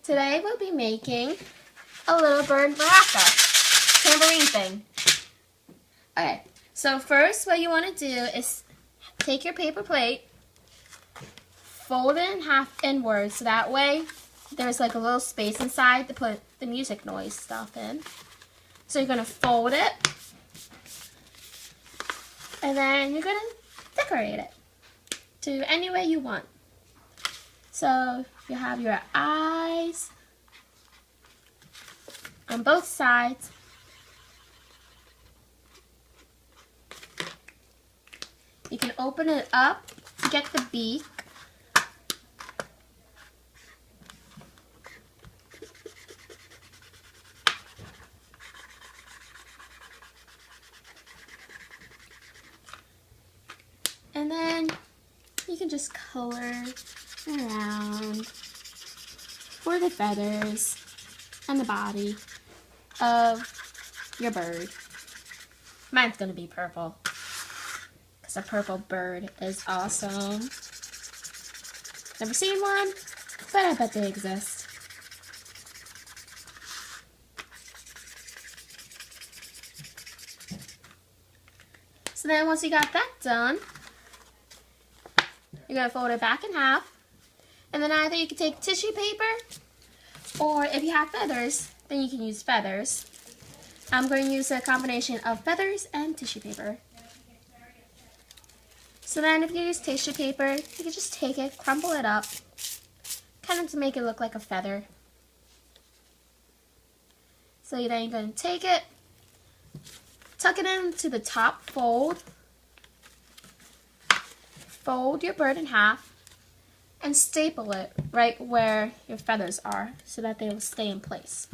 Today we'll be making a little bird maraca tambourine thing. Okay, so first what you want to do is take your paper plate, fold it in half inwards so that way there's like a little space inside to put the music noise stuff in. So you're going to fold it and then you're going to decorate it to any way you want. So you have your eyes on both sides. You can open it up to get the beak. And then you can just color around for the feathers and the body of your bird. Mine's gonna be purple because a purple bird is awesome. Never seen one, but I bet they exist. So then once you got that done, you're going to fold it back in half, and then either you can take tissue paper, or if you have feathers, then you can use feathers. I'm going to use a combination of feathers and tissue paper. So then if you use tissue paper, you can just take it, crumple it up, kind of to make it look like a feather. So then you're going to take it, tuck it into the top fold, fold your bird in half, and staple it right where your feathers are so that they will stay in place.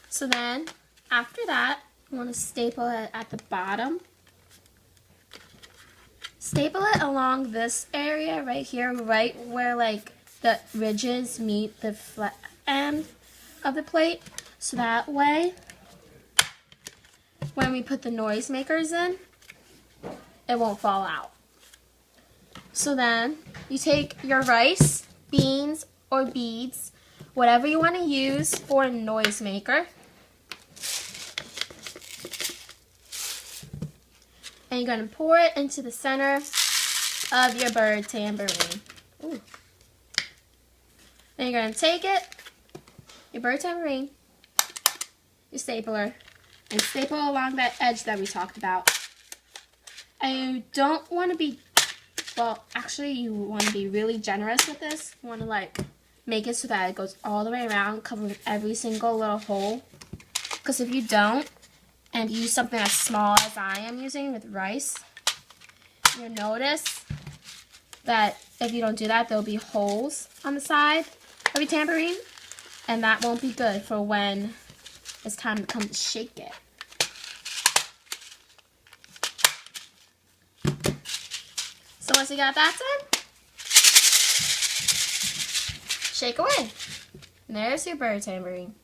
So then, after that, you want to staple it at the bottom. Staple it along this area right here, right where like the ridges meet the flat end of the plate. So that way, when we put the noisemakers in, it won't fall out. So then, you take your rice, beans, or beads, whatever you want to use for a noisemaker, and you're going to pour it into the center of your bird tambourine. Ooh. Then you're going to take it, your bird tambourine, your stapler, and staple along that edge that we talked about. And you don't want to be, well, actually you want to be really generous with this. You want to like make it so that it goes all the way around, covering every single little hole. Because if you don't, and use something as small as I am using with rice, you'll notice that if you don't do that, there'll be holes on the side of your tambourine, and that won't be good for when it's time to come to shake it. So once you got that done, shake away. And there's your bird tambourine.